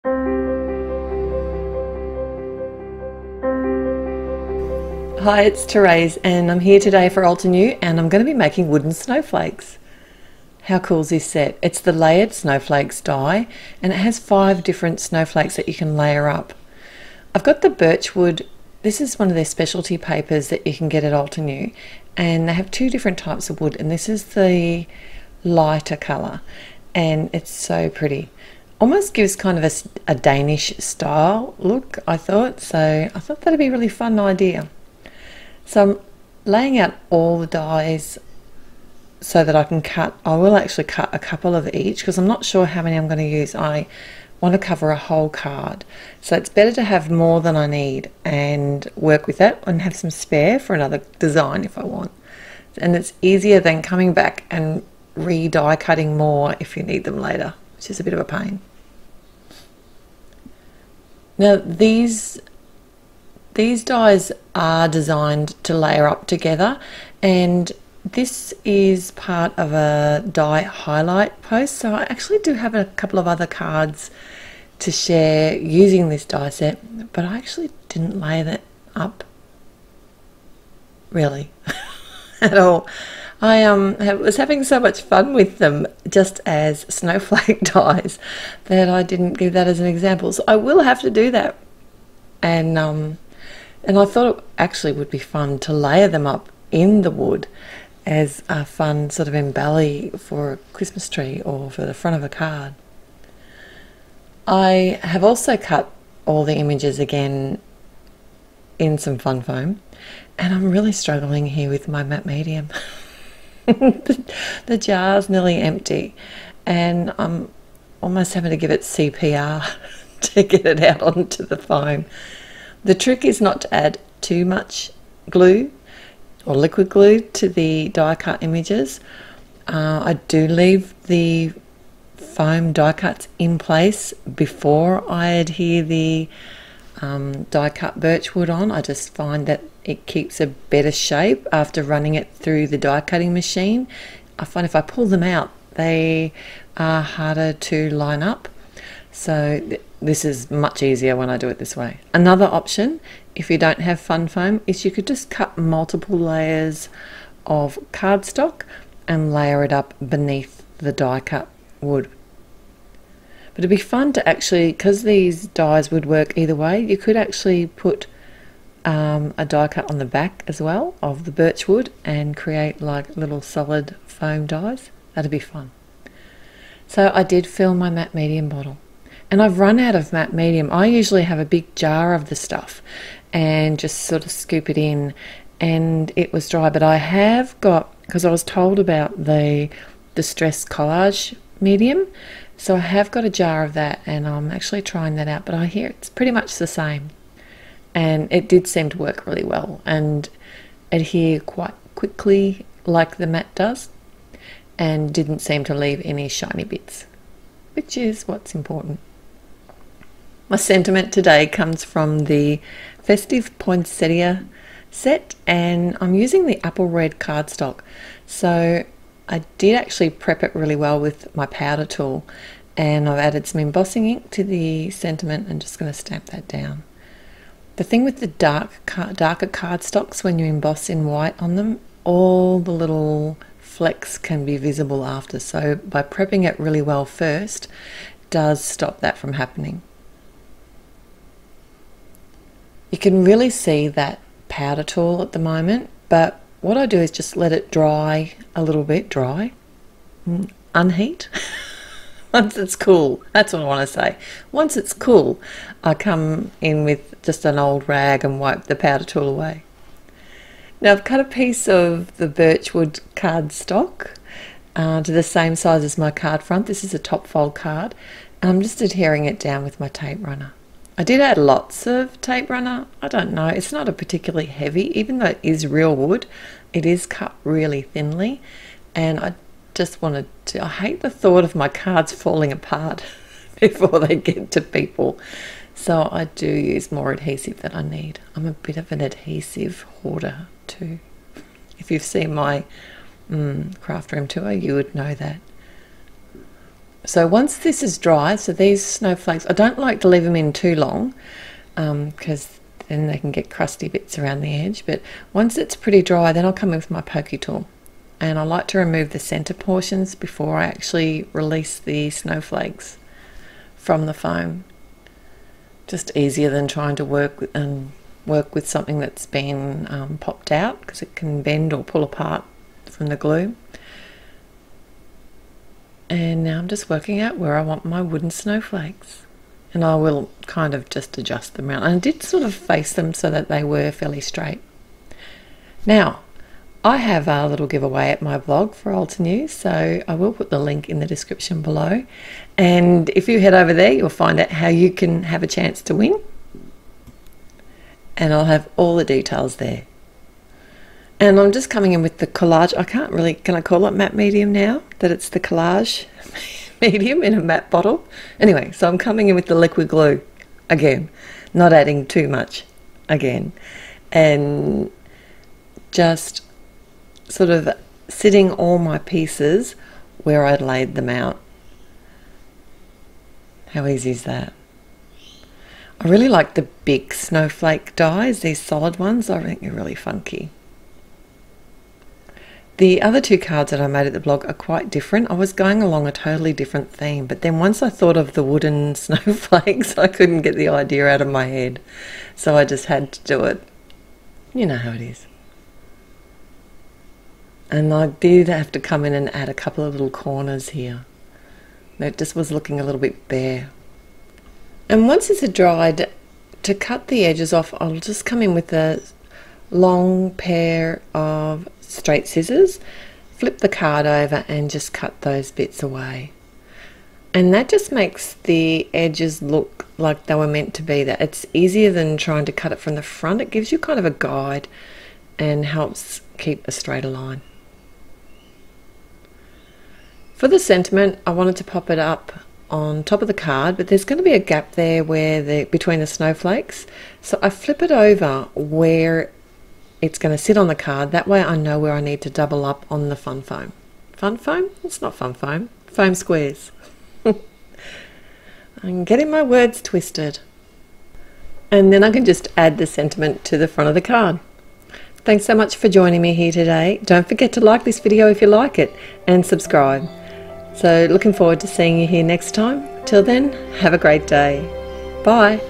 Hi, it's Therese and I'm here today for Alter New and I'm going to be making wooden snowflakes. How cool is this set? It's the layered snowflakes die and it has 5 different snowflakes that you can layer up. I've got the birchwood. This is one of their specialty papers that you can get at Alter New, and they have 2 different types of wood, and this is the lighter colour and it's so pretty. Almost gives kind of a Danish style look, I thought, so I thought that'd be a really fun idea. So I'm laying out all the dies so that I can cut. I will actually cut a couple of each because I'm not sure how many I'm going to use. I want to cover a whole card, so it's better to have more than I need and work with that and have some spare for another design if I want. And it's easier than coming back and re-die cutting more if you need them later, which is a bit of a pain. Now these dies are designed to layer up together, and this is part of a die highlight post, so I actually do have a couple of other cards to share using this die set, but I actually didn't layer that up really at all. I was having so much fun with them just as snowflake dies that I didn't give that as an example, so I will have to do that. And I thought it actually would be fun to layer them up in the wood as a fun sort of embelly for a Christmas tree or for the front of a card. I have also cut all the images again in some fun foam, and I'm really struggling here with my matte medium. The jar's nearly empty and I'm almost having to give it CPR to get it out onto the foam. The trick is not to add too much glue or liquid glue to the die cut images. I do leave the foam die cuts in place before I adhere the die cut birchwood on. I just find that it keeps a better shape after running it through the die cutting machine. I find if I pull them out, they are harder to line up. So this is much easier when I do it this way. Another option, if you don't have fun foam, is you could just cut multiple layers of cardstock and layer it up beneath the die cut wood. But it'd be fun to actually, because these dies would work either way, you could actually put a die cut on the back as well of the birchwood and create like little solid foam dies. That'd be fun. So I did fill my matte medium bottle. And I've run out of matte medium. I usually have a big jar of the stuff and just sort of scoop it in, and it was dry. But I have got, because I was told about the Distress Collage medium, so I have got a jar of that and I'm actually trying that out. But I hear it's pretty much the same. And it did seem to work really well and adhere quite quickly like the matte does, and didn't seem to leave any shiny bits, which is what's important. My sentiment today comes from the Festive Poinsettia set, and I'm using the apple red cardstock. So I did actually prep it really well with my powder tool, and I've added some embossing ink to the sentiment and just going to stamp that down. The thing with the darker cardstocks, when you emboss in white on them, all the little flecks can be visible after, so by prepping it really well first does stop that from happening. You can really see that powder tool at the moment, but what I do is just let it dry a little bit, unheat. Once it's cool, that's what I want to say. Once it's cool, I come in with just an old rag and wipe the powder tool away. Now I've cut a piece of the birchwood cardstock to the same size as my card front. This is a top fold card, and I'm just adhering it down with my tape runner. I did add lots of tape runner. I don't know, it's not a particularly heavy, even though it is real wood, it is cut really thinly, and I just wanted to, I hate the thought of my cards falling apart before they get to people. So I do use more adhesive than I need. I'm a bit of an adhesive hoarder too. If you've seen my craft room tour, you would know that. So once this is dry, so these snowflakes, I don't like to leave them in too long because then they can get crusty bits around the edge. But once it's pretty dry, then I'll come in with my pokey tool. And I like to remove the center portions before I actually release the snowflakes from the foam. Just easier than trying to work with something that's been popped out, because it can bend or pull apart from the glue. And now I'm just working out where I want my wooden snowflakes. And I will kind of just adjust them around. And I did sort of face them so that they were fairly straight. Now, I have a little giveaway at my blog for Alta News, so I will put the link in the description below. And if you head over there, you'll find out how you can have a chance to win. And I'll have all the details there. And I'm just coming in with the collage. Can I call it matte medium now that it's the collage medium in a matte bottle? Anyway, so I'm coming in with the liquid glue again, not adding too much again. And just sort of sitting all my pieces where I'd laid them out. How easy is that? I really like the big snowflake dies, these solid ones. I think they're really funky. The other two cards that I made at the blog are quite different. I was going along a totally different theme, but then once I thought of the wooden snowflakes, I couldn't get the idea out of my head. So I just had to do it. You know how it is. And I did have to come in and add a couple of little corners here. It just was looking a little bit bare. And once it's dried, to cut the edges off, I'll just come in with a long pair of straight scissors, flip the card over and just cut those bits away. And that just makes the edges look like they were meant to be. That it's easier than trying to cut it from the front. It gives you kind of a guide and helps keep a straighter line. For the sentiment, I wanted to pop it up on top of the card, but there's going to be a gap there where between the snowflakes. So I flip it over where it's going to sit on the card. That way I know where I need to double up on the fun foam. Fun foam? It's not fun foam. Foam squares. I'm getting my words twisted. And then I can just add the sentiment to the front of the card. Thanks so much for joining me here today. Don't forget to like this video if you like it and subscribe. So looking forward to seeing you here next time. Till then, have a great day. Bye.